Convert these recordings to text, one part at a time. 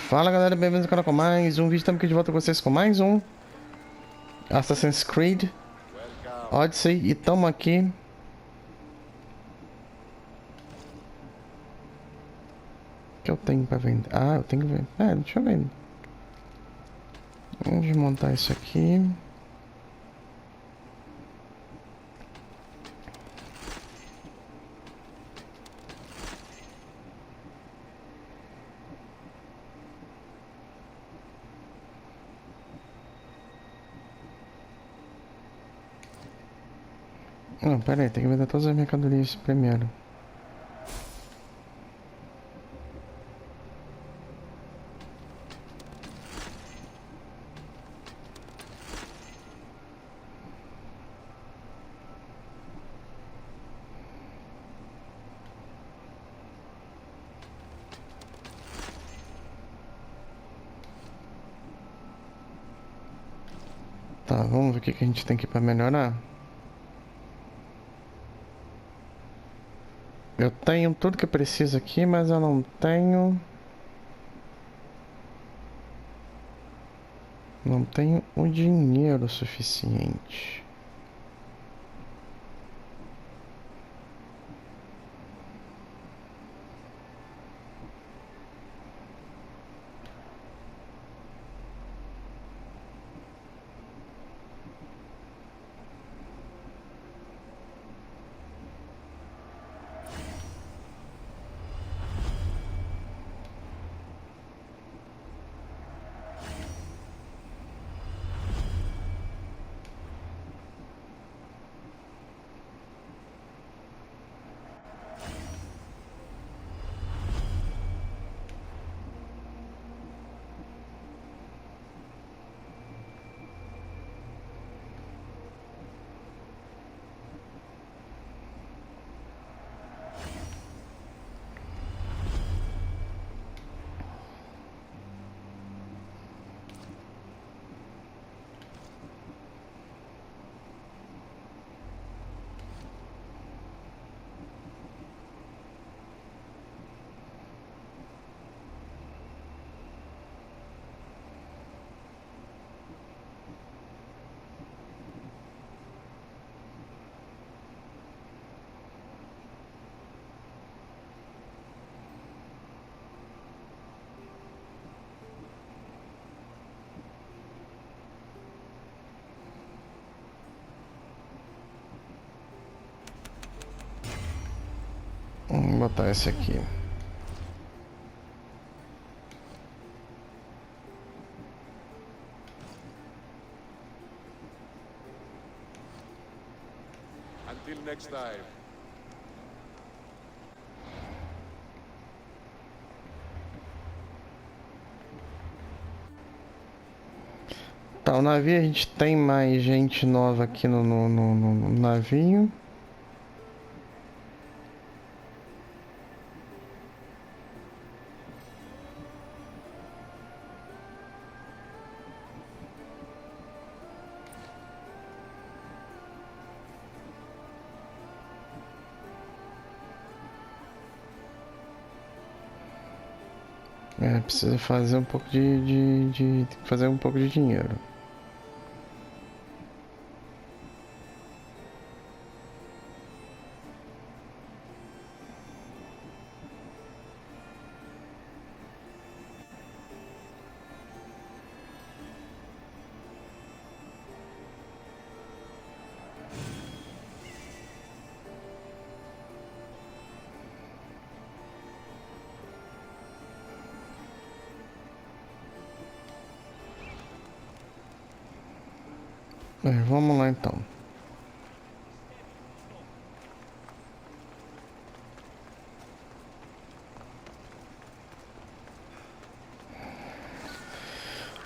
Fala galera, bem-vindos ao canal com mais um vídeo. Estamos aqui de volta com vocês com mais um Assassin's Creed Odyssey. E estamos aqui. O que eu tenho pra vender? Ah, eu tenho que ver. Deixa eu ver. Vamos desmontar isso aqui. Não, pera aí, tem que vender todas as mercadorias primeiro. Tá, vamos ver o que a gente tem aqui pra melhorar. Eu tenho tudo que eu preciso aqui, mas eu não tenho... Não tenho o dinheiro suficiente. Vamos botar esse aqui. Until next time. Tá, o navio, a gente tem mais gente nova aqui no navio. Precisa fazer um pouco fazer um pouco de dinheiro. Vamos lá então.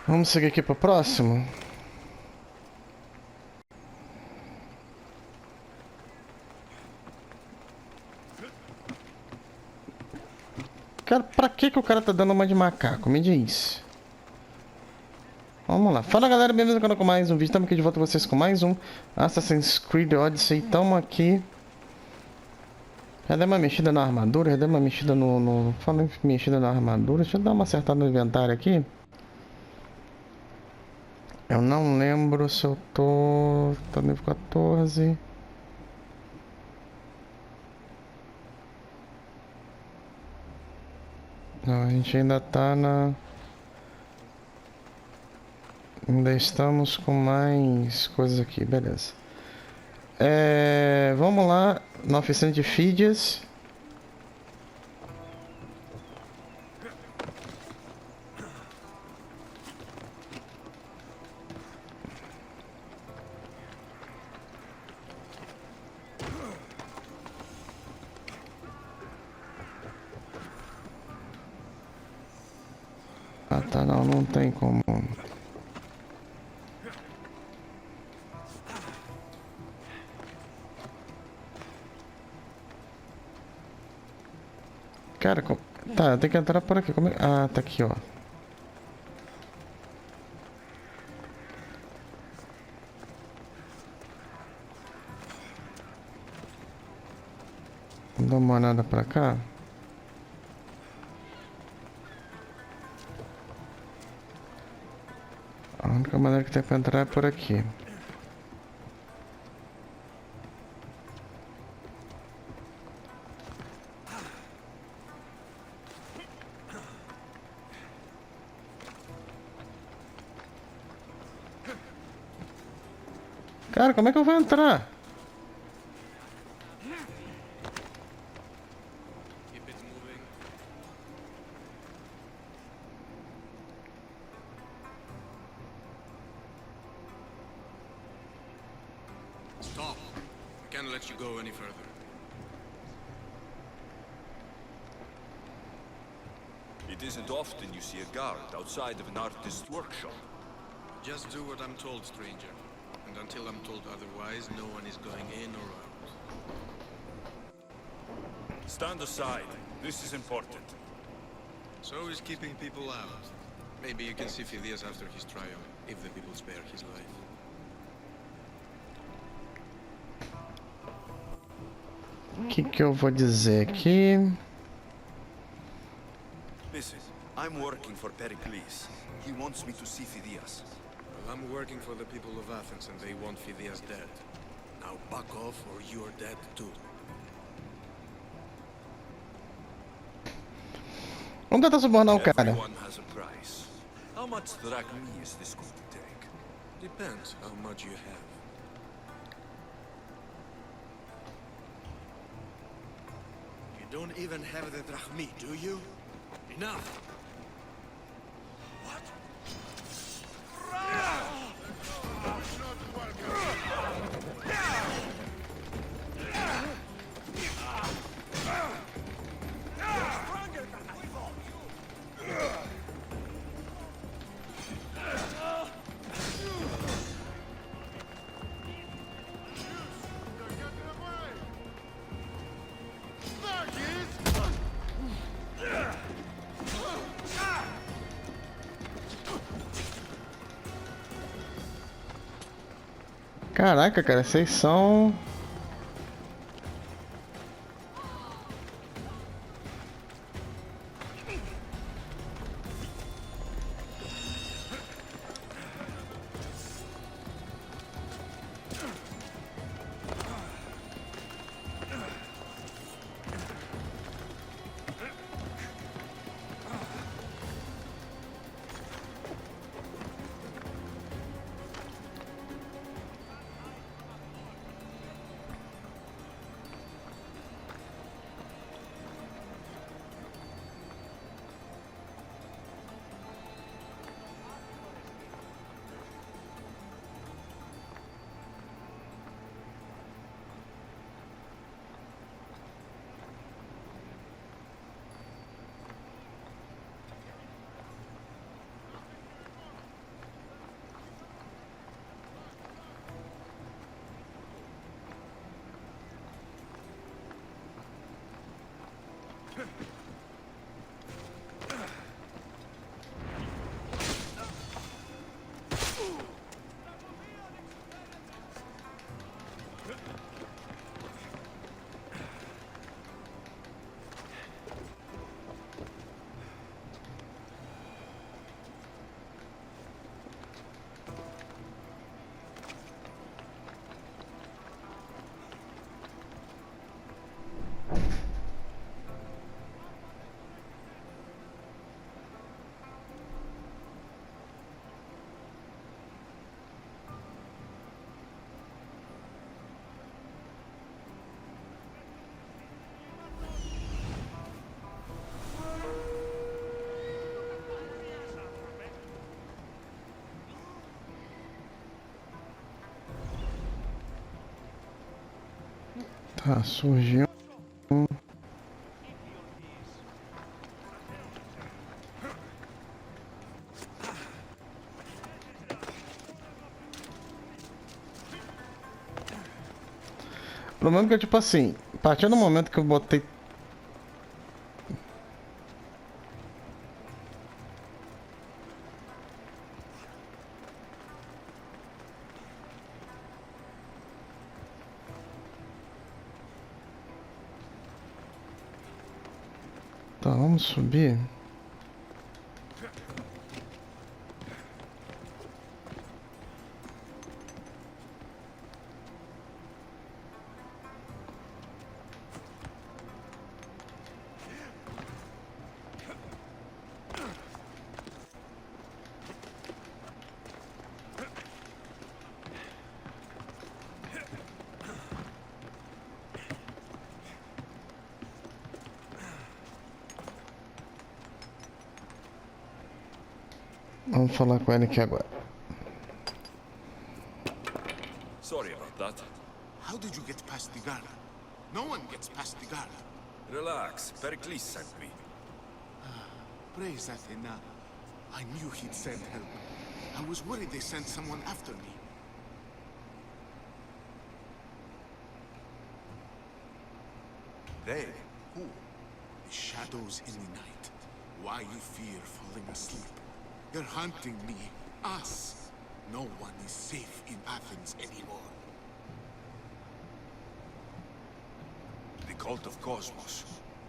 Vamos seguir aqui para o próximo. Cara, pra que o cara tá dando uma de macaco? Me diz. Vamos lá. Fala galera, bem-vindos ao canal com mais um vídeo. Estamos aqui de volta com vocês com mais um Assassin's Creed Odyssey. Estamos aqui Já deu uma mexida na armadura, já deu uma mexida no... Falando em mexida na armadura, deixa eu dar uma acertada no inventário aqui. Eu não lembro se eu tô... Tô nível 14. Não, a gente ainda tá na... Ainda estamos com mais coisas aqui, beleza. Vamos lá na oficina de Fídias. Ah tá, não tem como. Cara, tá, tem que entrar por aqui. Ah, tá aqui, ó. Vamos dar uma olhada pra cá. A única maneira que tem pra entrar é por aqui. Cara, como é que eu vou entrar? Stop. I can't let you go any further. It isn't often you see a guard outside of an artist's workshop. Just do what I'm told, stranger. And until I'm told otherwise, no one is going in or out. Stand aside. This is important. So is keeping people out. Maybe you can see Fídias after his trial, if the people spare his life. O que eu vou dizer aqui? Listen, I'm working for Pericles. He wants me to see Fídias. Well, I'm working for the people of Athens and they want Fídias dead. Now back off or you're dead too. Vamos tentar subornar o cara. Everyone has a price. How much drachmi is this going to take? Depends how much you have. You don't even have the drachmi, do you? Enough! What? Caraca, cara, vocês são... Tá, surgiu. O problema é que, tipo assim, a partir do momento que eu botei. Tá, vamos subir. Vamos falar com ele aqui agora. Sorry about that. How did you get past the guard? No one gets past the guard. Relax. Pericles sent me. Praise Athena. I knew he'd send help. I was worried they sent someone after me. They? Who? The shadows in the night. Why you fear falling asleep? They're hunting me. Us. No one is safe in Athens anymore. The cult of Cosmos.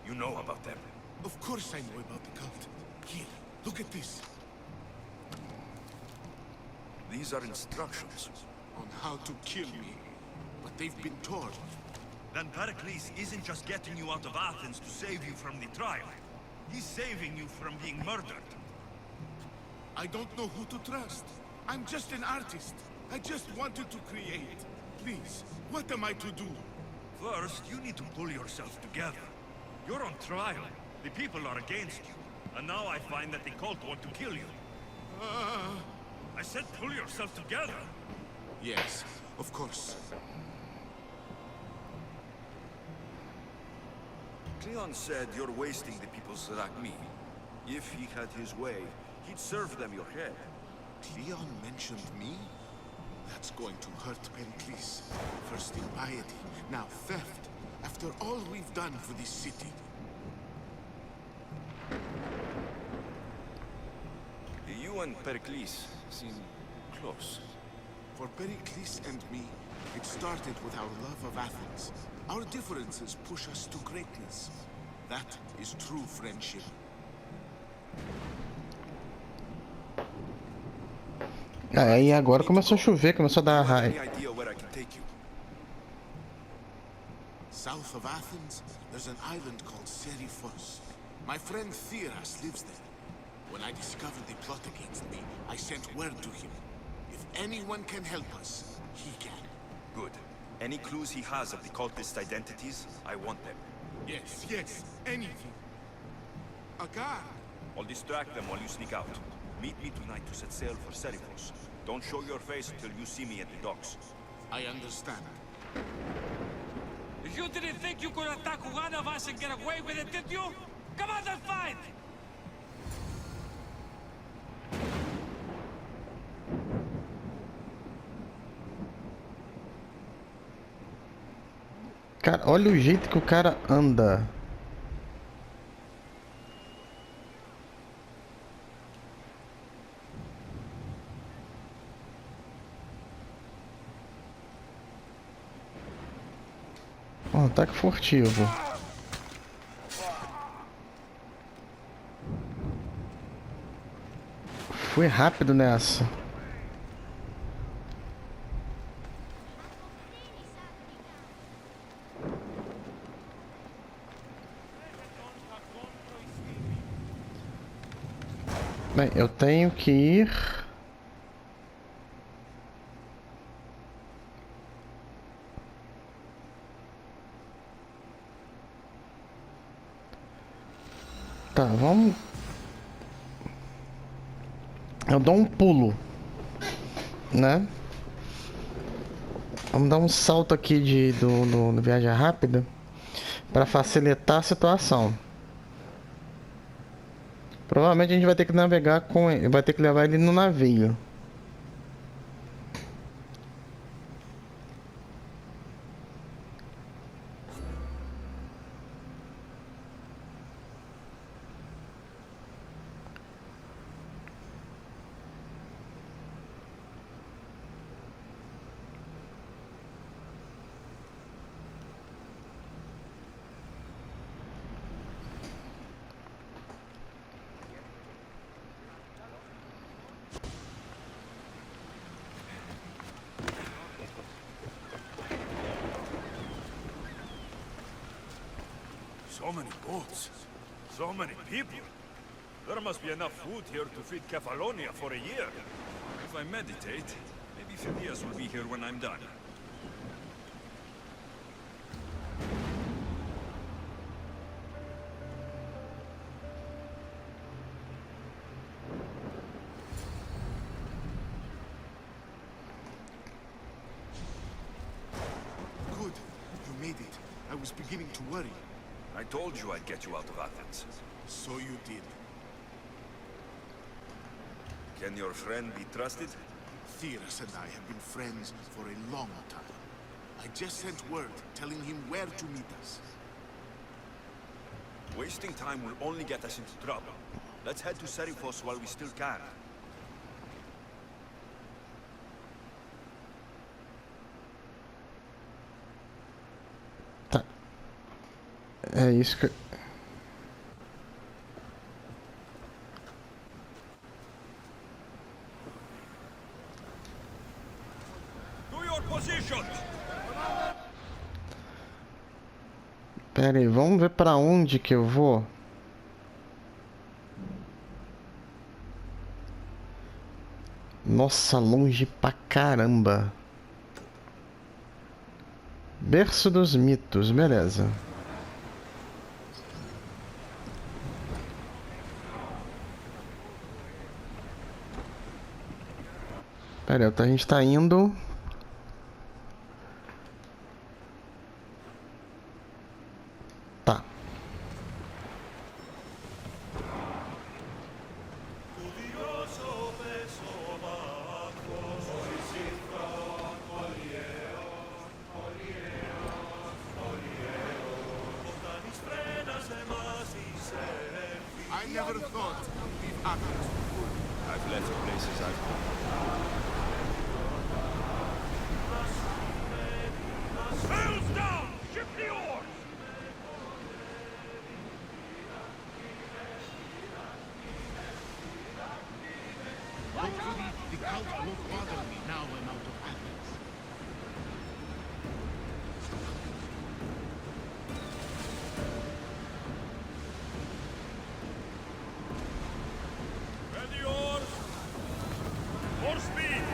You know about them. Of course I know about the cult. Here, look at this. These are instructions. On how to kill me. But they've been torn. Then Pericles isn't just getting you out of Athens to save you from the trial. He's saving you from being murdered. I don't know who to trust. I'm just an artist. I just wanted to create. Please, what am I to do? First, you need to pull yourself together. You're on trial. The people are against you. And now I find that the cult want to kill you. I said pull yourself together. Yes, of course. Cleon said you're wasting the people's Zrakmi. If he had his way, he'd serve them your head. Cleon mentioned me? That's going to hurt Pericles. First impiety, now theft. After all we've done for this city. You and Pericles seem close. For Pericles and me, it started with our love of Athens. Our differences push us to greatness. That is true friendship. Aí agora começou a chover, começou a dar Any raio. idea where I can take you? South of Athens, there's an island called Serifos. My friend Fídias lives there. When I discovered the plot against me, I sent word to him. If anyone can help us, he can. Good. Any clues he has of the cultist identities, I want them. Yes, yes, anything. A guard. I'll distract them while you sneak out. Meet me tonight to set sail for Serifos. Don't show your face until you see me at the docks. I understand. You didn't think you could attack one of us and get away with it, did you? Come on, let's fight! Cara, olha o jeito que o cara anda. Ó, ataque furtivo. Fui rápido nessa. Bem, eu tenho que ir. Tá, vamos. Eu dou um pulo, né? Vamos dar um salto aqui do viagem rápida para facilitar a situação. Provavelmente a gente vai ter que navegar com ele, vai ter que levar ele no navio. So many boats. So many people. There must be enough food here to feed Kefalonia for a year. If I meditate, maybe Fídias will be here when I'm done. Good. You made it. I was beginning to worry. I told you I'd get you out of Athens. So you did. Can your friend be trusted? Theras and I have been friends for a long time. I just sent word telling him where to meet us. Wasting time will only get us into trouble. Let's head to Serifos while we still can. Tá. É isso que... To your positions! Pera aí, vamos ver pra onde que eu vou. Nossa, longe pra caramba. Berço dos mitos, beleza. Pera aí, a gente tá indo... Tá. I never thought to leave Athens for good. I've left places I've been. Sails down! Ship the oars! Hopefully, the cult won't bother me now I'm out of Athens. Ready oars! For speed!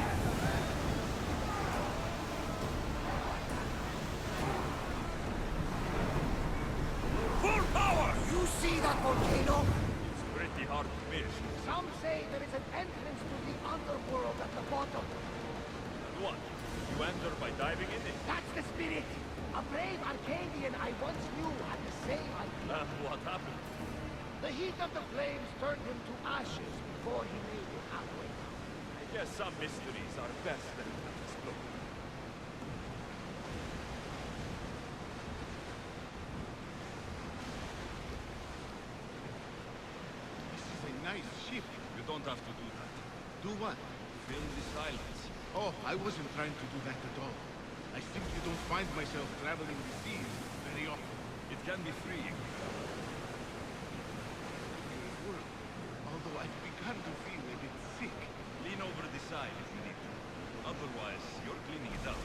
Full power! You see that volcano? It's pretty hard to miss. Some say there is an entrance to the underworld at the bottom. And what? You enter by diving in it? That's the spirit. A brave Arcadian I once knew had the same idea. And what happened? The heat of the flames turned him to ashes before he made it halfway. I guess some mysteries are best left unexplored. This is a nice ship. You don't have to do that. Do what? Fill the silence. Oh, I wasn't trying to do that at all. I simply don't find myself traveling the seas very often. It can be freeing. Although I've begun to feel a bit sick. Lean over the side if you need to. Otherwise, you're cleaning it up.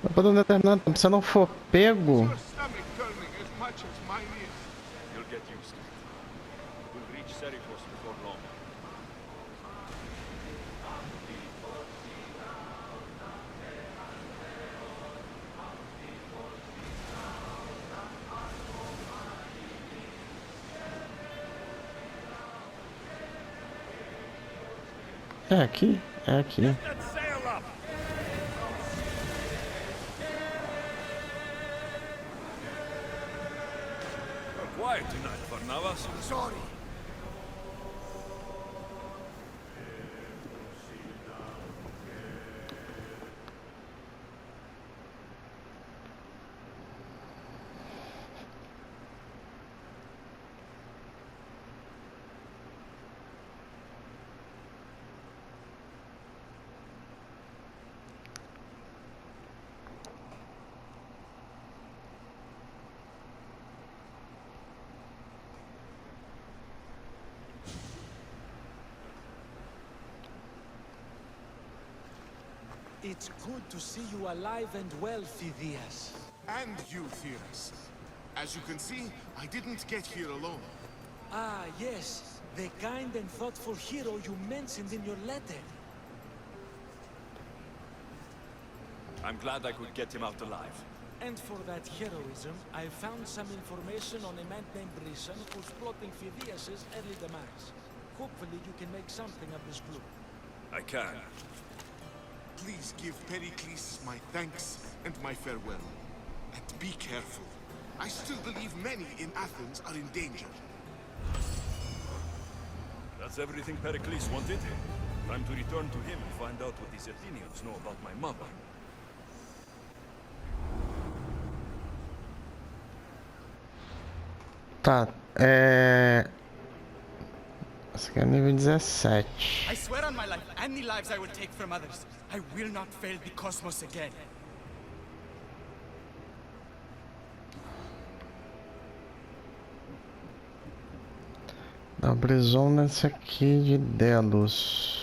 Depois de um determinado tempo, se eu não for pego... Your stomach turning as much as mine is. You'll get used to it. We'll reach Serifos before long. É aqui? É aqui. Let's sail up! You're quiet tonight, Barnabas. Sorry. It's good to see you alive and well, Fídias. And you, Fídias. As you can see, I didn't get here alone. Ah, yes. The kind and thoughtful hero you mentioned in your letter. I'm glad I could get him out alive. And for that heroism, I found some information on a man named Brisson who's plotting Fídias' early demise. Hopefully you can make something of this clue. I can. Please give Pericles my thanks and my farewell. And be careful. I still believe many in Athens are in danger. That's everything Pericles wanted. Time to return to him and find out what these Athenians know about my mother. Tá, esse aqui é nível 17. I swear on my life and the lives I will take from others, I will not fail the cosmos again. Dá brison nesse aqui de Delos.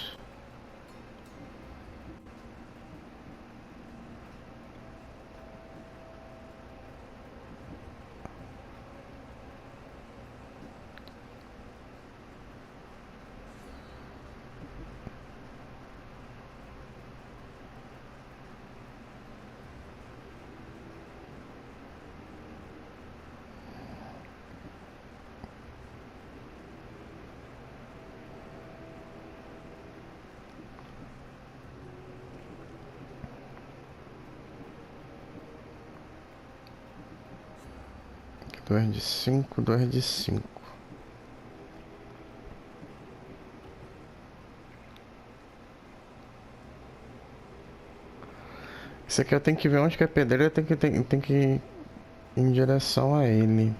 Dois de 5, 2 de 5. Esse aqui eu tenho que ver onde que é pedreiro, eu tenho que ir em direção a ele.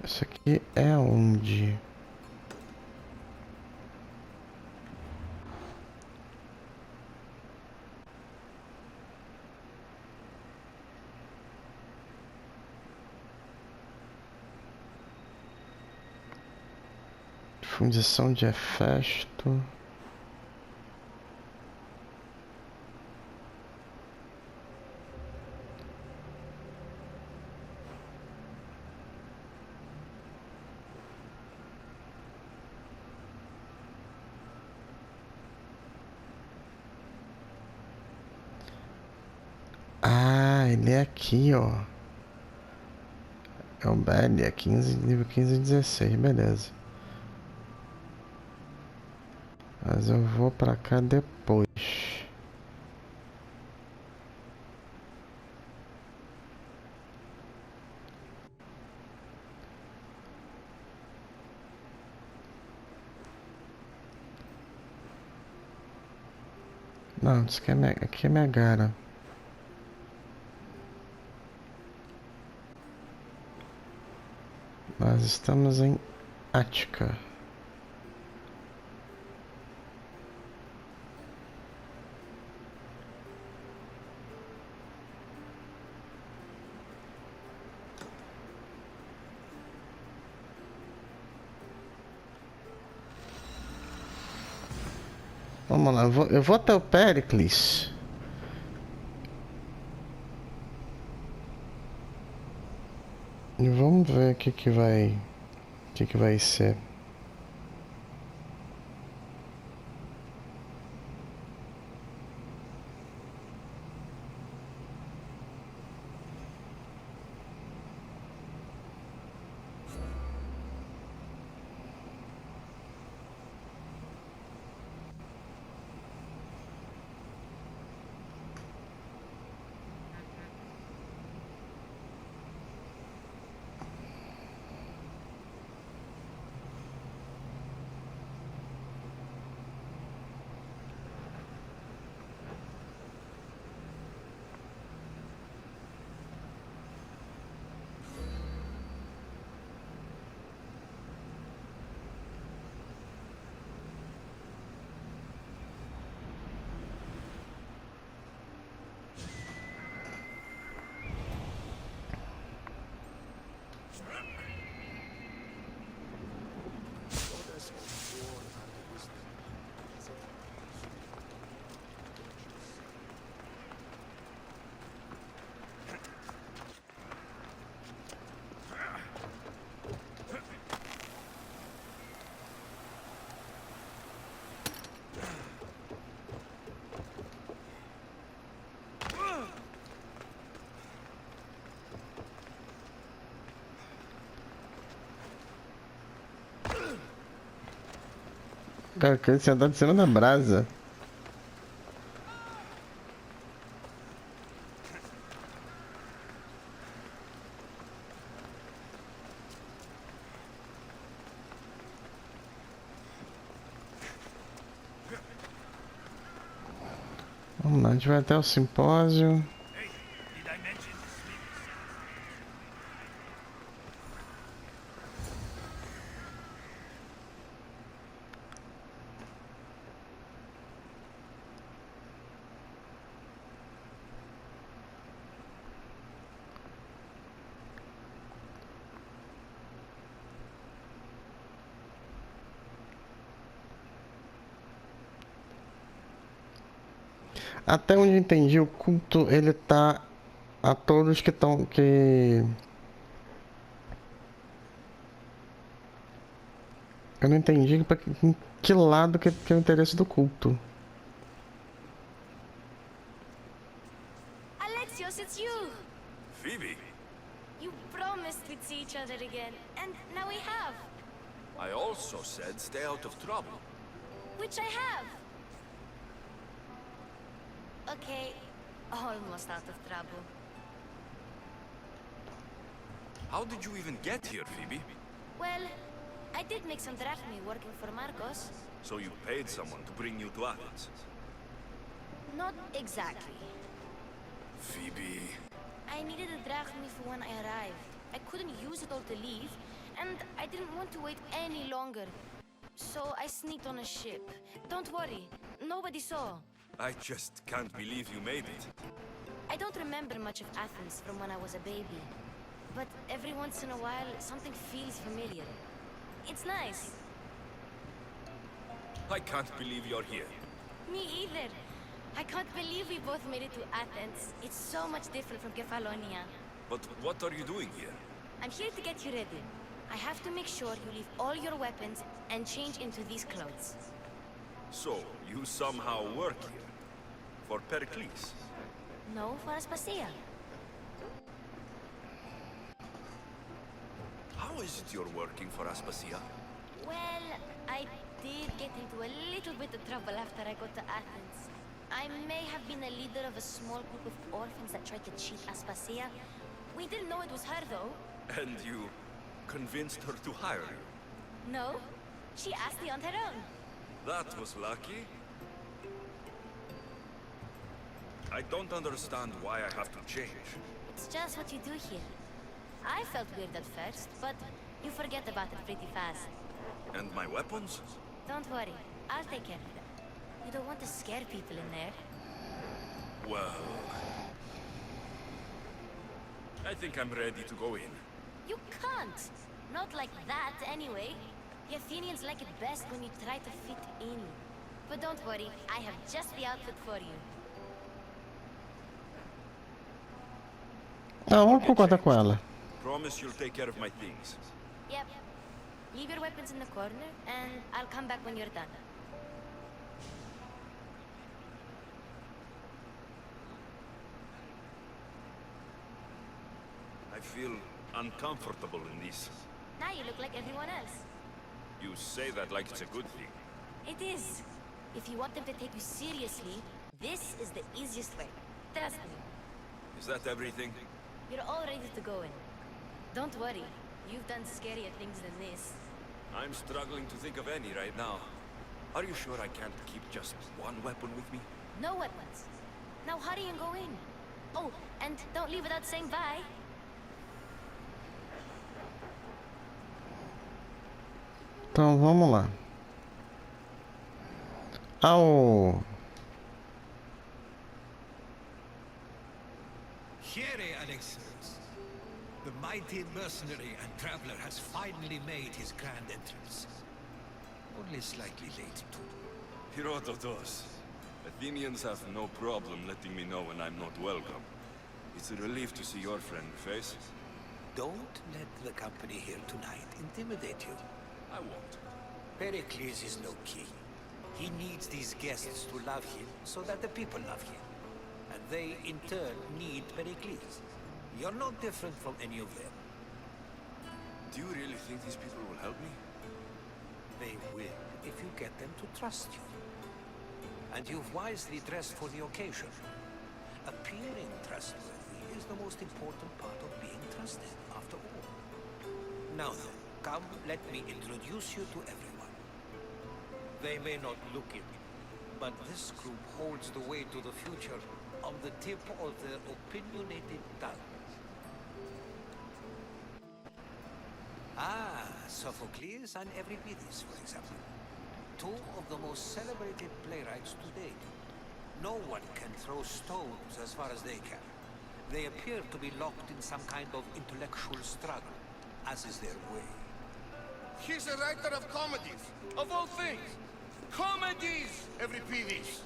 Isso aqui é onde? Fundição de Hefesto. Ah, ele é aqui, ó. É o Belly, é 15, nível 15 e 16, beleza. Mas eu vou pra cá depois. Não, isso aqui é Megara. Nós estamos em Ática. Vamos lá, eu vou até o Pericles. E vamos ver o que vai ser. Cara, quer sentar de cima da brasa. Vamos lá, a gente vai até o simpósio. Até onde eu entendi, o culto ele tá a todos que estão eu não entendi em que lado que é o interesse do culto. Alexios, it's you. Phoebe, You promised we'd see each other again, and now we have. I also said stay out of trouble. Which I have. Okay, almost out of trouble. How did you even get here, Phoebe? Well, I did make some drachmi working for Marcos. So you paid someone to bring you to Athens? Not exactly. Phoebe... I needed a drachmi for when I arrived. I couldn't use it all to leave, and I didn't want to wait any longer. So I sneaked on a ship. Don't worry, nobody saw. I just can't believe you made it. I don't remember much of Athens from when I was a baby. But every once in a while, something feels familiar. It's nice. I can't believe you're here. Me either. I can't believe we both made it to Athens. It's so much different from Kefalonia. But what are you doing here? I'm here to get you ready. I have to make sure you leave all your weapons and change into these clothes. So, you somehow work here? For Pericles? No, for Aspasia. How is it you're working for Aspasia? Well, I did get into a little bit of trouble after I got to Athens. I may have been a leader of a small group of orphans that tried to cheat Aspasia. We didn't know it was her, though. And you convinced her to hire you? No, she asked me on her own. That was lucky. I don't understand why I have to change. It's just what you do here. I felt weird at first, but you forget about it pretty fast. And my weapons? Don't worry, I'll take care of them. You don't want to scare people in there. Well... I think I'm ready to go in. You can't! Not like that, anyway. The Athenians like it best when you try to fit in. But don't worry, I have just the outfit for you. Ah, vamos concordar com ela. Promise you'll take care of my things. Yep. Leave your weapons in the corner, and I'll come back when you're done. I feel uncomfortable in this. Now you look like everyone else. You say that like it's a good thing. It is. If you want them to take you seriously, this is the easiest way. Trust me. Is that everything? You're all ready to go in. Don't worry. You've done scarier things than this. I'm struggling to think of any right now. Are you sure I can't keep just one weapon with me? No weapons. Now hurry and go in. Oh, and don't leave without saying bye. Então vamos lá. Ao Here, Alexios. The mighty mercenary and traveler has finally made his grand entrance. Only slightly late, too. Herodotus. Athenians have no problem letting me know when I'm not welcome. It's a relief to see your friendly face. Don't let the company here tonight intimidate you. I won't. Pericles is no king. He needs these guests to love him so that the people love him. And they, in turn, need Pericles. You're no different from any of them. Do you really think these people will help me? They will if you get them to trust you. And you've wisely dressed for the occasion. Appearing trustworthy is the most important part of being trusted, after all. Now then, come, let me introduce you to everyone. They may not look it, but this group holds the way to the future on the tip of their opinionated tongues. Ah, Sophocles and Euripides, for example. Two of the most celebrated playwrights today. No one can throw stones as far as they can. They appear to be locked in some kind of intellectual struggle, as is their way. He's a writer of comedies, of all things. Comedies, Euripides.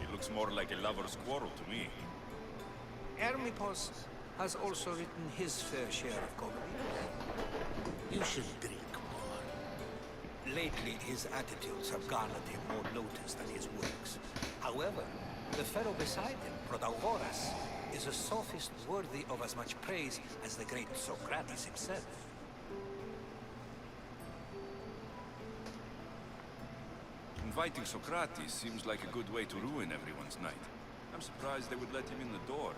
It looks more like a lover's quarrel to me. Hermippos has also written his fair share of comedy. You should drink more. Lately, his attitudes have garnered him more notice than his works. However, the fellow beside him, Protagoras, is a sophist worthy of as much praise as the great Socrates himself. Inviting Socrates seems like a good way to ruin everyone's night. I'm surprised they would let him in the door.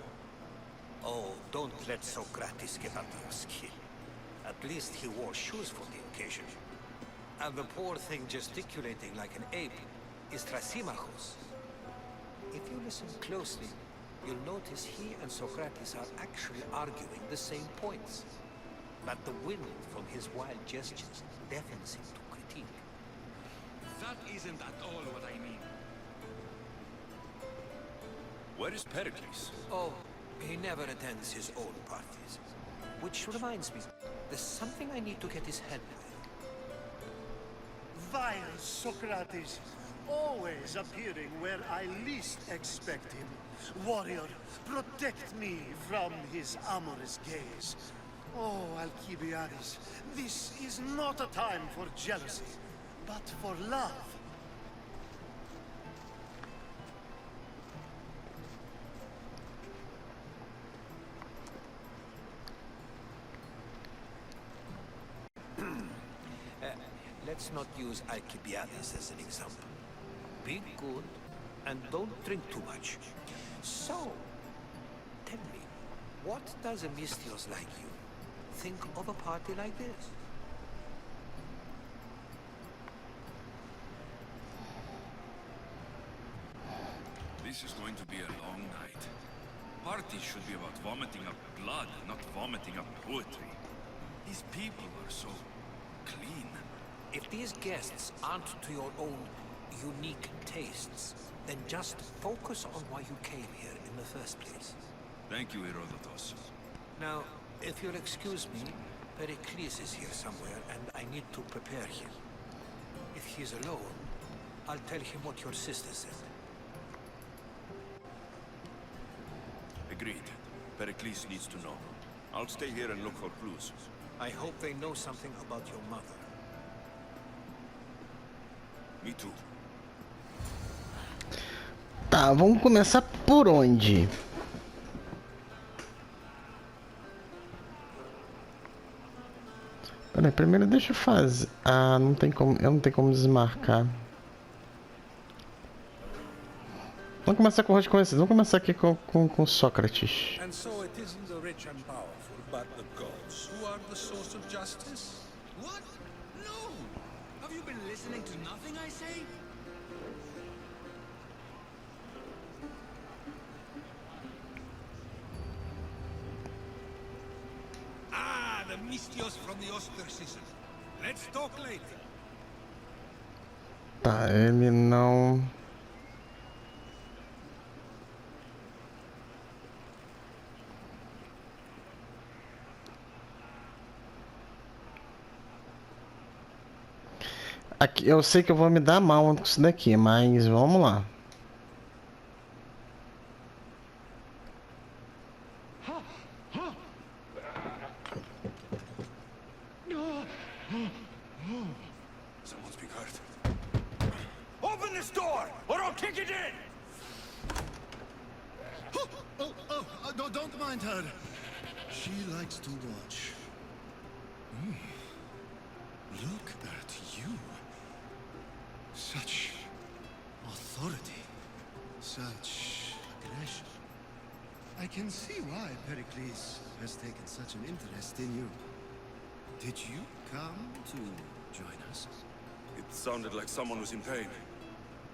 Oh, don't let Socrates get under your skin. At least he wore shoes for the occasion. And the poor thing gesticulating like an ape is Thrasymachos. If you listen closely, you'll notice he and Socrates are actually arguing the same points. But the wind from his wild gestures deafens him to critique. That isn't at all what I mean. Where is Pericles? Oh, he never attends his own parties. Which reminds me, there's something I need to get his head with. Vile Socrates, always appearing where I least expect him. Warrior, protect me from his amorous gaze. Oh, Alcibiades, this is not a time for jealousy, but for love. Let's not use Alcibiades as an example. Be good and don't drink too much. So, tell me, what does a Mystios like you think of a party like this? This is going to be a long night. Parties should be about vomiting up blood, not vomiting up poetry. These people are so clean. If these guests aren't to your own unique tastes, then just focus on why you came here in the first place. Thank you, Herodotus. Now, if you'll excuse me, Pericles is here somewhere, and I need to prepare him. If he's alone, I'll tell him what your sister said. Agreed. Pericles needs to know. I'll stay here and look for clues. I hope they know something about your mother. Me too. Tá, vamos começar por onde? Peraí, primeiro deixa eu fazer. Ah, não tem como. Eu não tenho como desmarcar. Vamos começar com o rosto conhecido. Vamos começar aqui com Sócrates. And so it isn't the rich and powerful, but the gods who are the source of justice? What? No! Have you been listening to nothing I say? Ah, the Mystios from the ostracism. Let's talk later. Tá, ele não. Aqui, eu sei que eu vou me dar mal com isso daqui, mas vamos lá. Someone speak hurt. Open this door, or I'll kick it in! No, don't mind her. She likes to watch. Look at you. Such authority. Such aggression. I can see why Pericles has taken such an interest in you. Did you come to join us? It sounded like someone was in pain.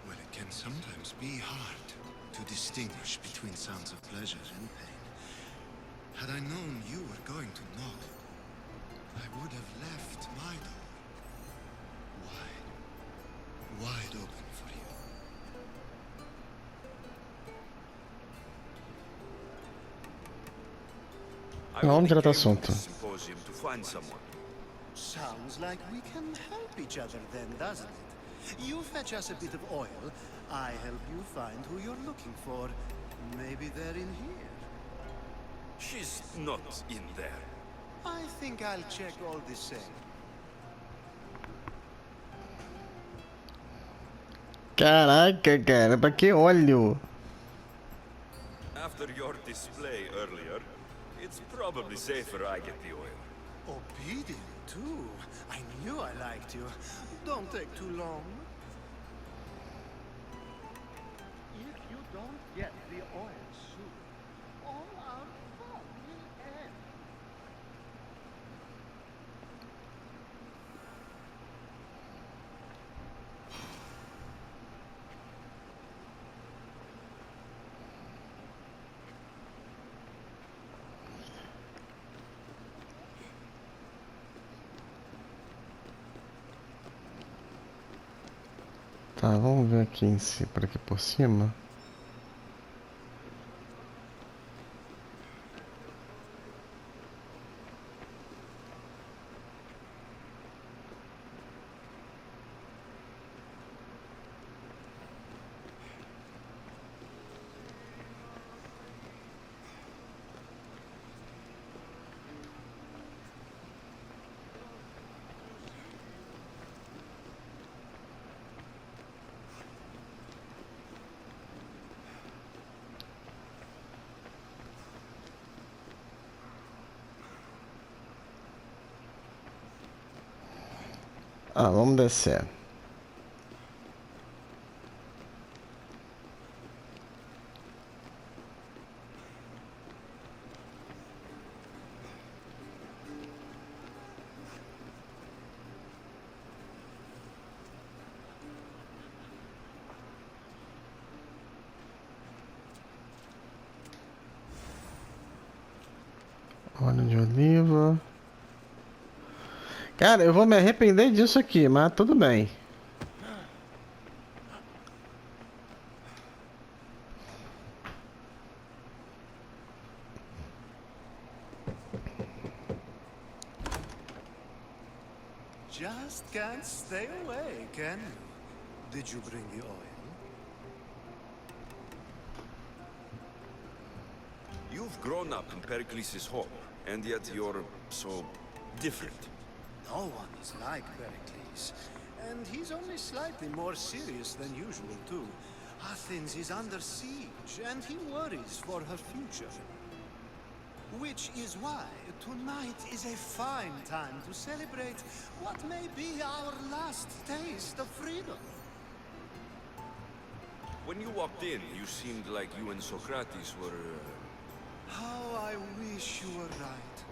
Well, it can sometimes be hard to distinguish between sounds of pleasure and pain. Had I known you were going to knock, I would have left my door wide open for you. Vamos direto ao assunto. Symposium to find someone. Sounds like we can help each other then, doesn't it? You fetch us a bit of oil, I help you find who you're looking for. Maybe they're in here. She's not in there. I think I'll check all the same. Caraca, cara, pra que óleo? After your display earlier, it's probably safer I get the oil. Obedient, too. I knew I liked you. Don't take too long. If you don't get the oil soon, all our fun will end. Tá, vamos ver aqui em si, por aqui por cima. Ah, vamos descer. Óleo de oliva. Cara, eu vou me arrepender disso aqui, mas tudo bem. Just can't stay away, can you? Did you bring the oil? You've grown up in Pericles' home, and yet you're so different. No one is like Pericles, and he's only slightly more serious than usual, too. Athens is under siege, and he worries for her future. Which is why tonight is a fine time to celebrate what may be our last taste of freedom. When you walked in, you seemed like you and Socrates were... How I wish you were right.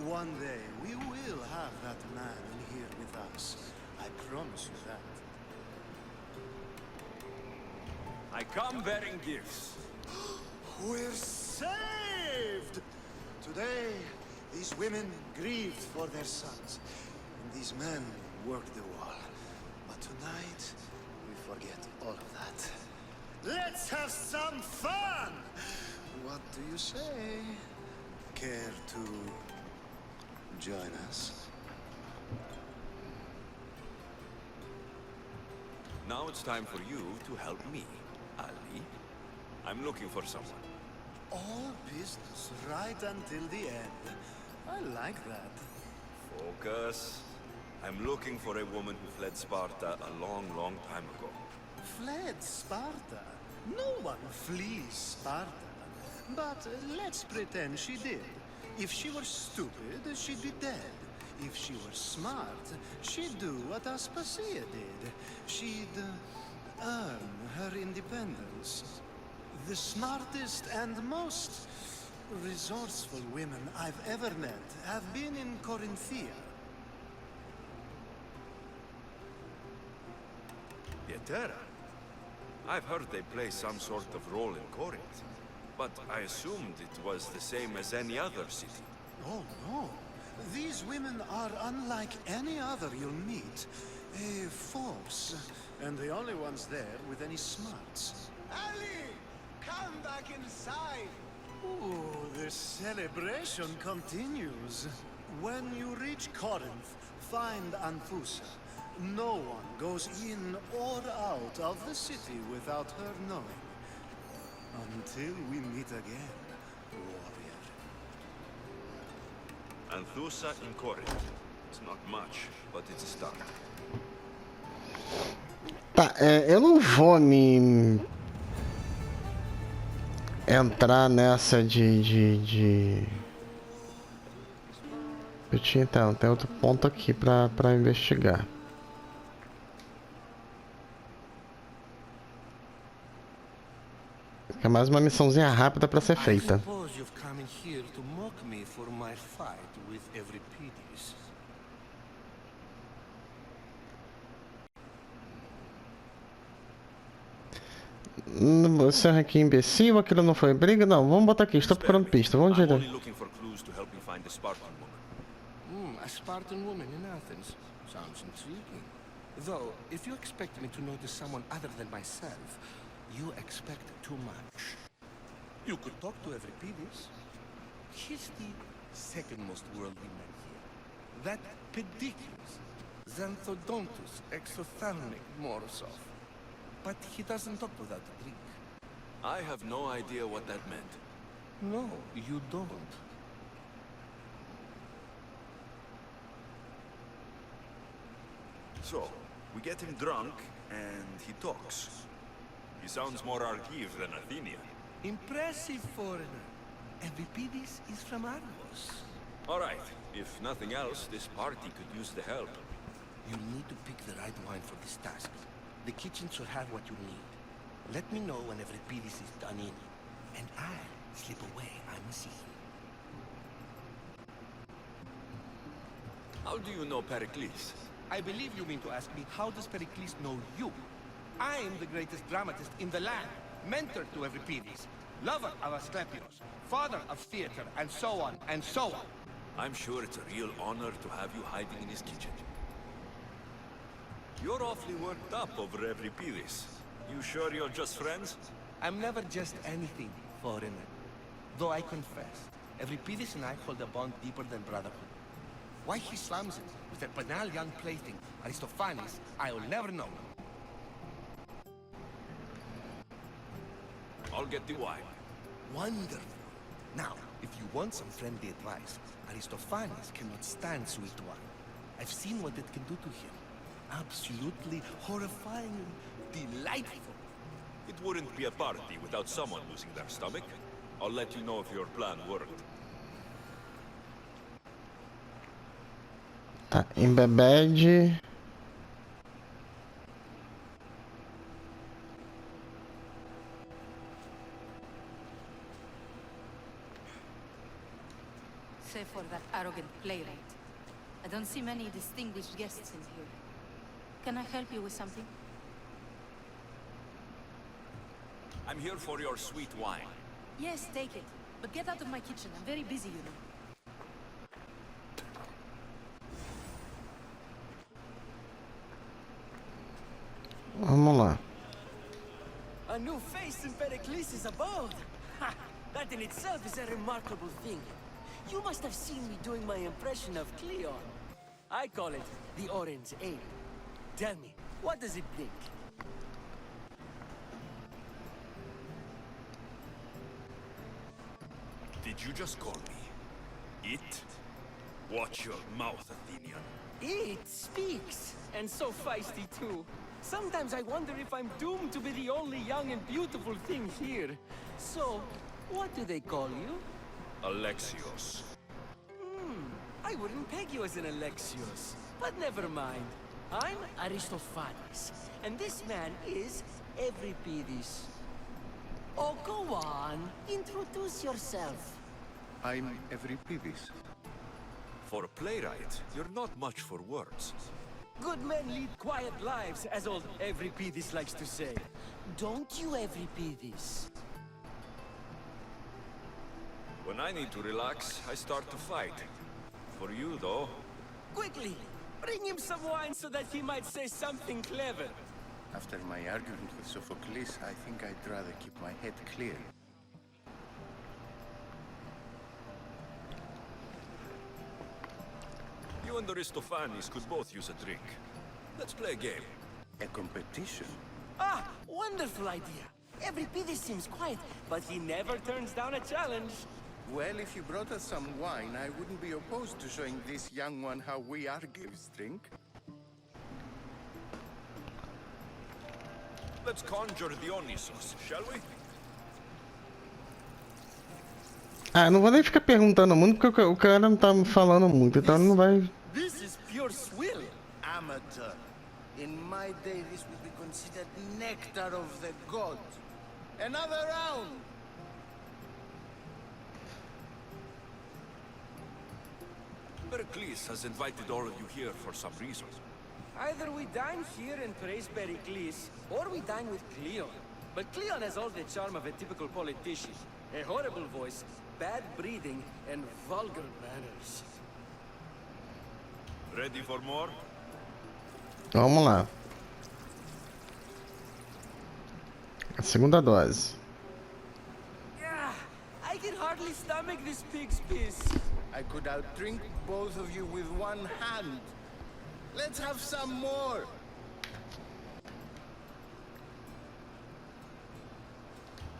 One day, we will have that man in here with us. I promise you that. I come bearing gifts. We're saved! Today, these women grieved for their sons, and these men worked the wall. But tonight, we forget all of that. Let's have some fun! What do you say? Care to join us? Now it's time for you to help me, Ali. I'm looking for someone. All business right until the end. I like that. Focus. I'm looking for a woman who fled Sparta a long, long time ago. Fled Sparta? No one flees Sparta. But let's pretend she did. If she were stupid, she'd be dead. If she were smart, she'd do what Aspasia did. She'd earn her independence. The smartest and most resourceful women I've ever met have been in Corinthia. Yetera? I've heard they play some sort of role in Corinth, but I assumed it was the same as any other city. Oh, no. These women are unlike any other you'll meet. A force, and the only ones there with any smarts. Ali! Come back inside! Ooh, the celebration continues. When you reach Corinth, find Anfusa. No one goes in or out of the city without her knowing. Until we meet again, warrior. Anthusa in Corinth. It's not much, but it's a start. Tá, eu não vou me entrar nessa de... Eu tinha, então, tem outro ponto aqui pra investigar. É mais uma missãozinha rápida pra ser feita. Você é aqui imbecil, aquilo não foi briga? Não, vamos botar aqui, estou procurando pista, vamos direto. A Spartan woman in Athens. Sounds intriguing. Though, if you expect me to notice someone other than myself, you expect too much. You could talk to Euripides. He's the second most worldly man here. That pediculus, Xanthodontus exothalmic Morosov. But he doesn't talk without a drink. I have no idea what that meant. No, you don't. So, we get him drunk, and he talks. He sounds more Argive than Athenian. Impressive foreigner. Euripides is from Argos. Alright, if nothing else, this party could use the help. You'll need to pick the right wine for this task. The kitchen should have what you need. Let me know when Euripides is done in, and I'll slip away unseen. How do you know Pericles? I believe you mean to ask me, how does Pericles know you? I am the greatest dramatist in the land, mentor to Euripides, lover of Asclepios, father of theater, and so on, and so on. I'm sure it's a real honor to have you hiding in his kitchen. You're awfully worked up over Euripides. You sure you're just friends? I'm never just anything, foreigner. Though I confess, Euripides and I hold a bond deeper than brotherhood. Why he slams it with that banal young plaything, Aristophanes, I'll never know. I'll get the wine. Wonderful. Now, if you want some friendly advice, Aristophanes cannot stand sweet wine. I've seen what it can do to him. Absolutely horrifyingly delightful. It wouldn't be a party without someone losing their stomach. I'll let you know if your plan worked. Tá, embebede. Save for that arrogant playwright. I don't see many distinguished guests in here. Can I help you with something? I'm here for your sweet wine. Yes, take it. But get out of my kitchen. I'm very busy, you know. Vamos lá. A new face in Pericles' abode. Ha! That in itself is a remarkable thing. You must have seen me doing my impression of Cleon. I call it the Orange Ape. Tell me, what does it think? Did you just call me it? Watch your mouth, Athenian. It speaks, and so feisty too. Sometimes I wonder if I'm doomed to be the only young and beautiful thing here. So, What do they call you? Alexios. I wouldn't peg you as an Alexios, but never mind. I'm Aristophanes, and this man is Evripidis. Oh, go on. Introduce yourself. I'm Evripidis. For a playwright, you're not much for words. Good men lead quiet lives, as old Evripidis likes to say. Don't you, Evripidis? When I need to relax, I start to fight. For you, though... Quickly! Bring him some wine so that he might say something clever. After my argument with Sophocles, I think I'd rather keep my head clear. You and Aristophanes could both use a drink. Let's play a game. A competition? Ah, wonderful idea. Evripidis seems quiet, but he never turns down a challenge. Well, if you brought us some wine, I wouldn't be opposed to showing this young one how we Argives drink. Let's conjure Dionysos, shall we? Ah, não vou nem ficar perguntando muito porque o cara não tá falando muito, então não vai... This is pure swill. Amateur. In my day, this would be considered nectar of the gods. Another round! Pericles has invited all of you here for some reason. Either we dine here and praise Pericles, or we dine with Cleon. But Cleon has all the charm of a typical politician. A horrible voice, bad breeding, and vulgar manners. Ready for more? Vamos lá. A segunda dose. Yeah, I can hardly stomach this pig's piss. I could outdrink both of you with one hand. Let's have some more.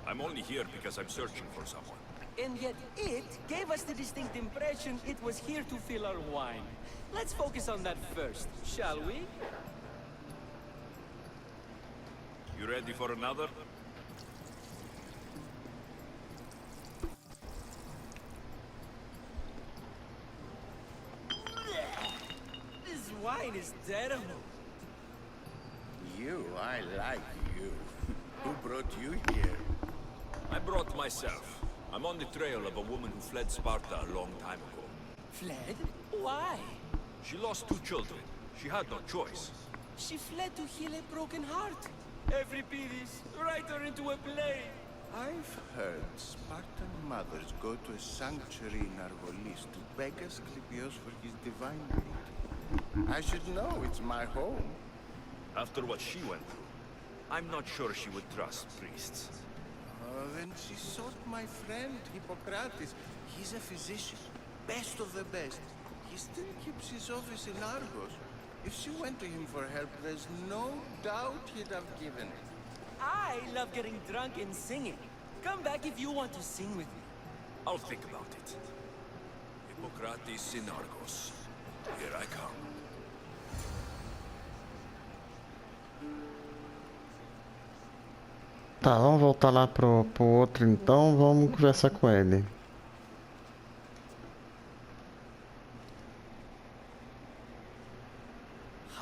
I'm only here because I'm searching for someone. And yet it gave us the distinct impression it was here to fill our wine. Let's focus on that first, shall we? You ready for another? This wine is terrible. You, I like you. Who brought you here? I brought myself. I'm on the trail of a woman who fled Sparta a long time ago. Fled? Why? She lost 2 children. She had no choice. She fled to heal a broken heart. Evripidis, write her into a play. I've heard Spartan mothers go to a sanctuary in Argolis to beg Asclepios for his divine beauty. I should know, it's my home. After what she went through, I'm not sure she would trust priests. Then she sought my friend, Hippocrates. He's a physician, best of the best. He still keeps his office in Argos. If she went to him for help, there's no doubt he'd have given it. I love getting drunk and singing. Come back if you want to sing with me. I'll think about it. Hippocrates in Argos. Here I come. Tá, vamos voltar lá pro outro então, vamos conversar com ele.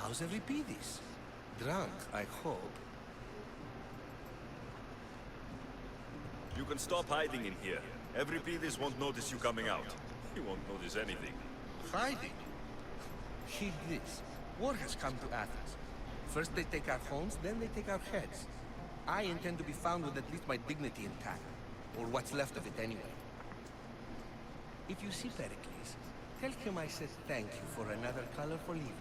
How's Evripidis? Drunk, I hope. You can stop hiding in here. Evripidis won't notice you coming out. He won't notice anything. Hiding? Heed this. War has come to Athens. First they take our homes, then they take our heads. I intend to be found with at least my dignity intact. Or what's left of it anyway. If you see Pericles, tell him I said thank you for another colorful evening.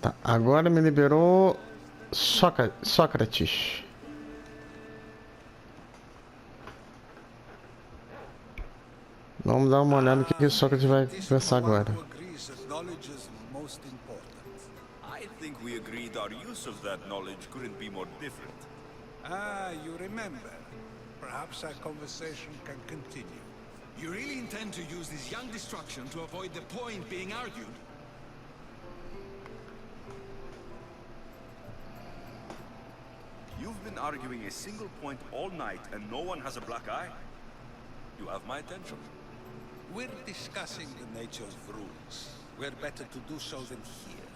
Tá, agora me liberou Sócrates. Vamos dar uma olhada no que o Sócrates vai conversar agora. I think we agreed our use of that knowledge couldn't be more different. Ah, you remember. Perhaps our conversation can continue. You really intend to use this young destruction to avoid the point being argued? arguing a single point all night and no one has a black eye? You have my attention. We're discussing the nature of rules. We're better to do so than here.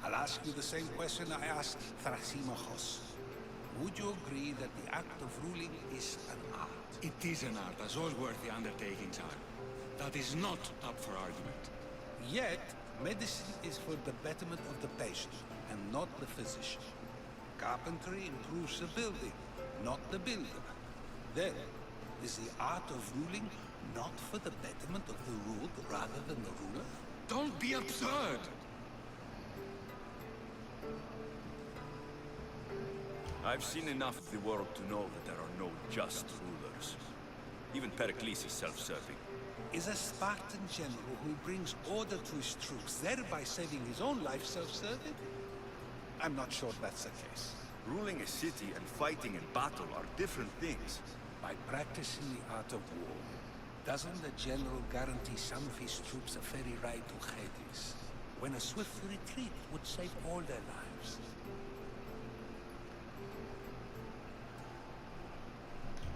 I'll ask you the same question I asked Thrasymachos. Would you agree that the act of ruling is an art? It is an art, as all worthy undertakings are. That is not up for argument. Yet, medicine is for the betterment of the patient, and not the physician. Carpentry improves the building, not the builder. Then, is the art of ruling not for the betterment of the ruled rather than the ruler? Don't be absurd! I've seen enough of the world to know that there are no just rulers. Even Pericles is self-serving. Is a Spartan general who brings order to his troops, thereby saving his own life, self-serving? I'm not sure that's the case. Ruling a city and fighting in battle are different things. By practicing the art of war, doesn't the general guarantee some of his troops a ferry ride to Hades, when a swift retreat would save all their lives?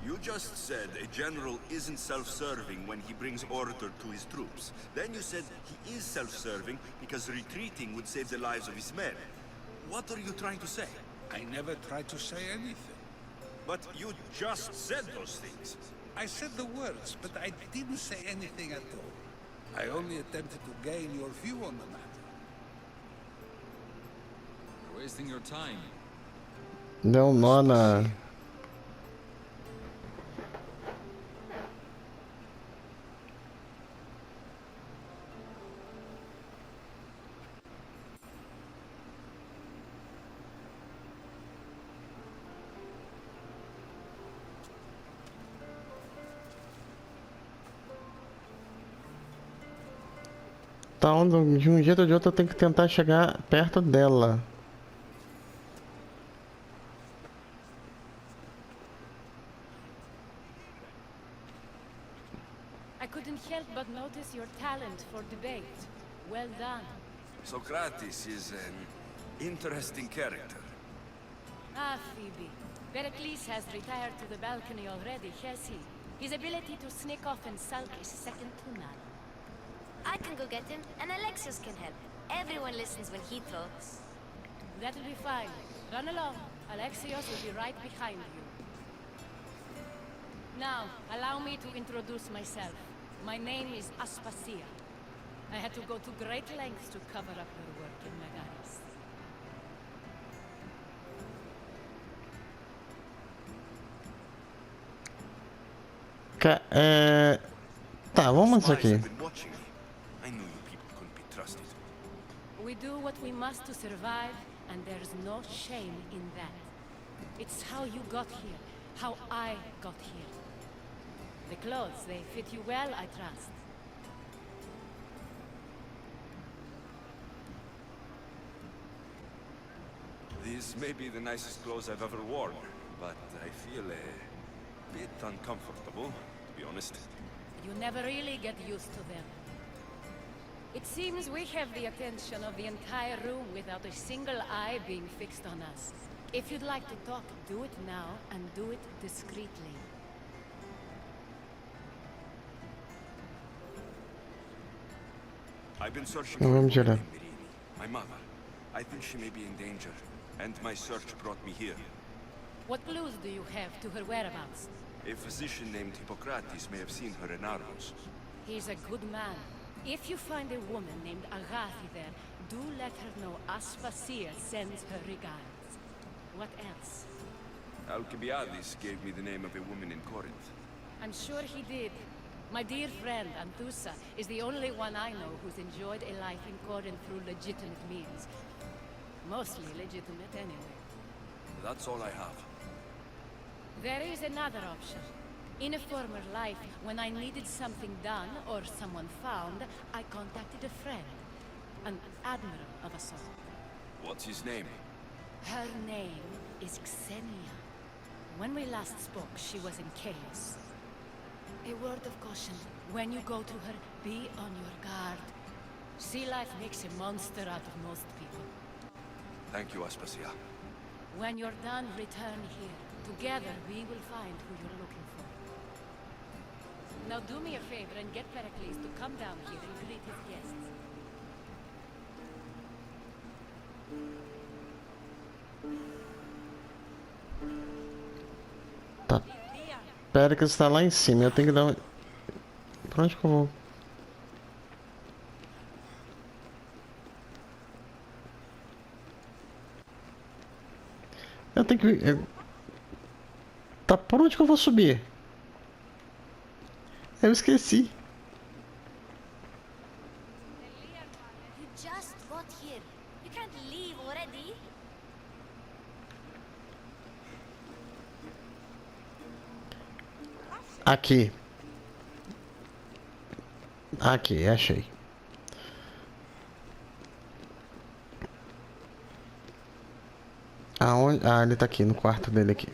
You just said a general isn't self-serving when he brings order to his troops. Then you said he is self-serving because retreating would save the lives of his men. What are you trying to say? I never tried to say anything. But you just said those things. I said the words, but I didn't say anything at all. I only attempted to gain your view on the matter. You're wasting your time. Deu um nó na... Então, de um jeito ou de outro, eu tenho que tentar chegar perto dela. I couldn't help but notice your talent for debate. Well done. Socrates is an interesting character. Ah, Phoebe. Pericles has retired to the balcony already, has he? His ability to sneak off and sulk is second to none. I can go get him, and Alexios can help. Everyone listens when he talks. That'll be fine. Run along. Alexios will be right behind you. Now, allow me to introduce myself. My name is Aspasia. I had to go to great lengths to cover up her work in Megaris. Tá, vamos aqui. I knew you people couldn't be trusted. We do what we must to survive, and there's no shame in that. It's how you got here, how I got here. The clothes, they fit you well, I trust. These may be the nicest clothes I've ever worn, but I feel a bit uncomfortable, to be honest. You never really get used to them. It seems we have the attention of the entire room without a single eye being fixed on us. If you'd like to talk, do it now, and do it discreetly. I've been searching for a woman named Irini, my mother. I think she may be in danger, and my search brought me here. What clues do you have to her whereabouts? A physician named Hippocrates may have seen her in Argos. He's a good man. If you find a woman named Agathi there, do let her know Aspasia sends her regards. What else? Alcibiades gave me the name of a woman in Corinth. I'm sure he did. My dear friend, Anthusa, is the only one I know who's enjoyed a life in Corinth through legitimate means. Mostly legitimate, anyway. That's all I have. There is another option. In a former life, when I needed something done or someone found, I contacted a friend. An admiral of a sort. What's his name? Her name is Xenia. When we last spoke, she was in chaos. A word of caution. When you go to her, be on your guard. Sea life makes a monster out of most people. Thank you, Aspasia. When you're done, return here. Together, we will find who you're looking for. Now do me a favor and get Pericles to come down here and greet his guests. Tá. Pericles está lá em cima. Eu tenho que dar um... Pra onde que eu vou? Eu tenho que... Tá, por onde que eu vou subir? Eu esqueci. You just got here. You can't leave already. Aqui. Aqui, achei. Aonde? Ah, ele tá aqui, no quarto dele aqui.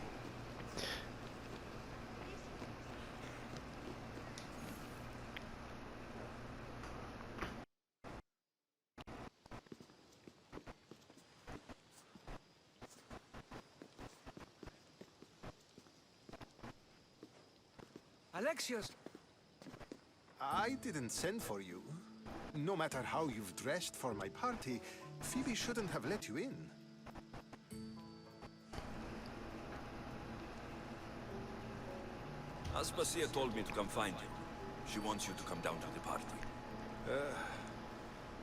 Alexios! I didn't send for you. No matter how you've dressed for my party, Phoebe shouldn't have let you in. Aspasia told me to come find you. She wants you to come down to the party.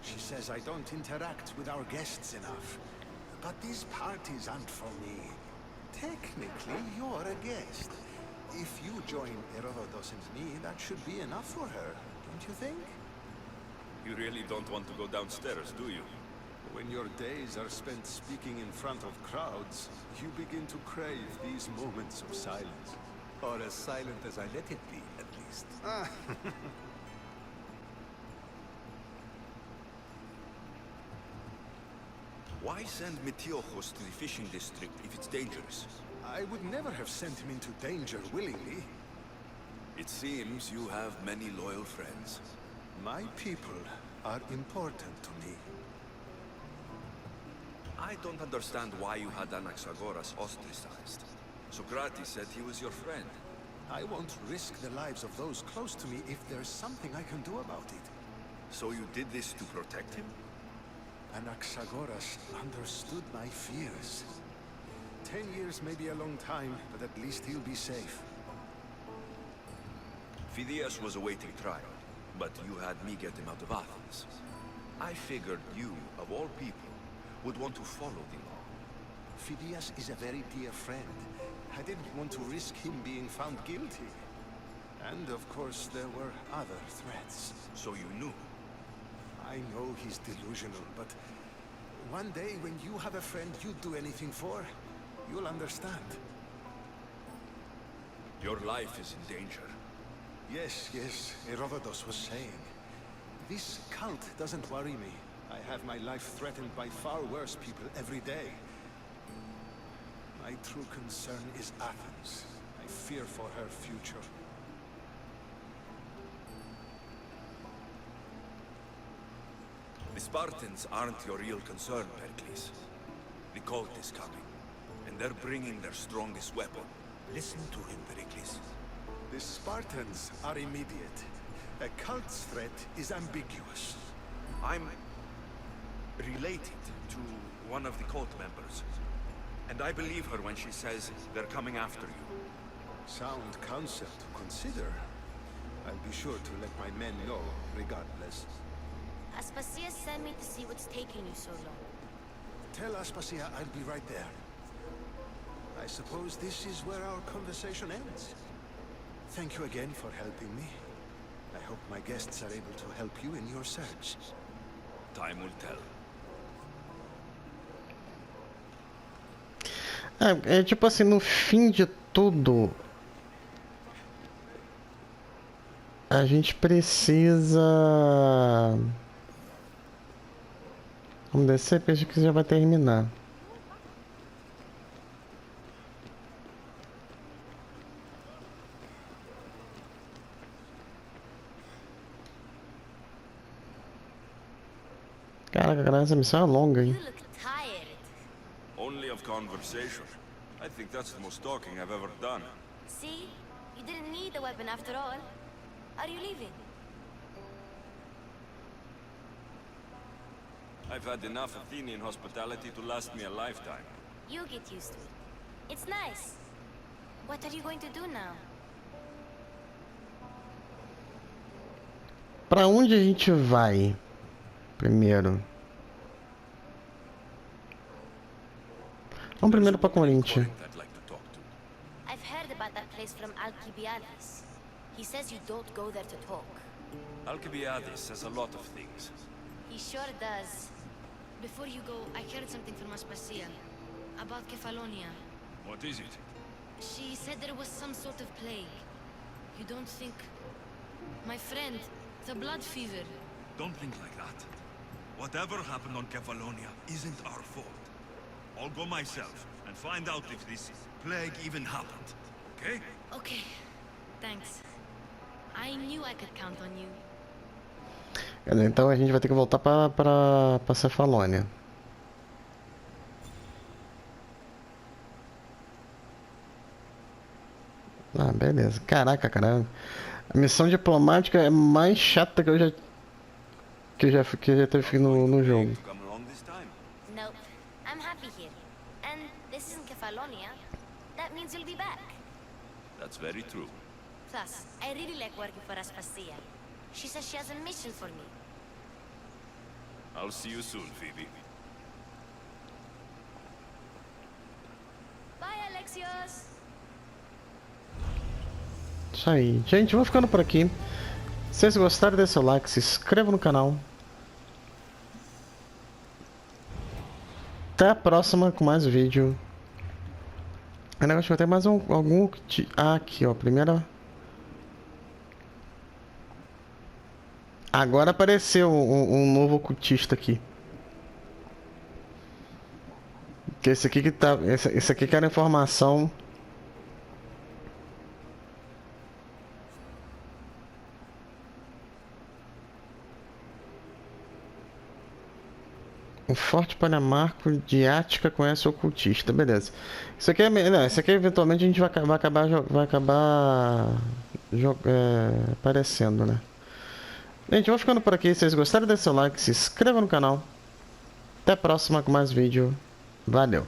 She says I don't interact with our guests enough. But these parties aren't for me. Technically, you're a guest. If you join Herodotus and me, that should be enough for her, don't you think? You really don't want to go downstairs, do you? When your days are spent speaking in front of crowds, you begin to crave these moments of silence. Or as silent as I let it be, at least. Why send Metiochos to the fishing district if it's dangerous? I would never have sent him into danger willingly. It seems you have many loyal friends. My people are important to me. I don't understand why you had Anaxagoras ostracized. Socrates said he was your friend. I won't risk the lives of those close to me if there's something I can do about it. So you did this to protect him? Anaxagoras understood my fears. 10 years may be a long time, but at least he'll be safe. Fídias was awaiting trial, but you had me get him out of Athens. I figured you, of all people, would want to follow the law. Fídias is a very dear friend. I didn't want to risk him being found guilty. And of course, there were other threats. So you knew? I know he's delusional, but one day when you have a friend you'd do anything for, you'll understand. Your life is in danger. Yes, Herodotus was saying. This cult doesn't worry me. I have my life threatened by far worse people every day. My true concern is Athens. I fear for her future. The Spartans aren't your real concern, Pericles. The cult is coming, and they're bringing their strongest weapon. Listen to him, Pericles. The Spartans are immediate. A cult's threat is ambiguous. I'm related to one of the cult members, and I believe her when she says they're coming after you. Sound counsel to consider. I'll be sure to let my men know, regardless. Aspasia sent me to see what's taking you so long. Tell Aspasia I'll be right there. I suppose this is where our conversation ends. Thank you again for helping me. I hope my guests are able to help you in your search. Time will tell. É tipo assim, no fim de tudo, a gente precisa... Vamos descer, porque acho que já vai terminar. Caraca, essa missão é longa, hein? Only of conversation. I think that's the most talking I've ever done. See? You didn't need a weapon after all. Are you leaving? I've had enough Athenian hospitality to last me a lifetime. You get used to it. It's nice. What are you going to do now? Pra onde a gente vai primeiro? Vamos primeiro pra Corinthians. I've heard about that place from Alcibiades. He says you don't go there to talk. Alcibiades says a lot of things. He sure does. Before you go, I heard something from Aspasia about Kefalonia. What is it? She said there was some sort of plague. You don't think... My friend, the blood fever. Don't think like that. Whatever happened on Kefalonia isn't our fault. I'll go myself and find out if this plague even happened. Okay? Okay. Thanks. I knew I could count on you. Então a gente vai ter que voltar pra Cefalônia. Ah, beleza. Caraca, cara. A missão diplomática é mais chata que eu já teve no jogo. Nope. I'm happy here. And this isn't Kefalonia. That means you'll be back. That's very true. Plus, I really like working for Aspasia. She says she has a mission for me. I'll see you soon, Phoebe. Bye, Alexios. Isso aí. Gente, vou ficando por aqui. Se vocês gostaram, deixe seu like, se inscreva no canal. Até a próxima com mais vídeo. Eu acho que vai ter mais algum... Ah, aqui, ó. Primeira... Agora apareceu um novo cultista aqui. Que esse aqui que tá... Esse aqui que era informação... Um forte panamarco de Ática conhece o ocultista, beleza. Isso aqui não, isso aqui eventualmente a gente vai acabar aparecendo, né? Gente, eu vou ficando por aqui. Se vocês gostaram, deixe seu like, se inscreva no canal. Até a próxima com mais vídeo. Valeu!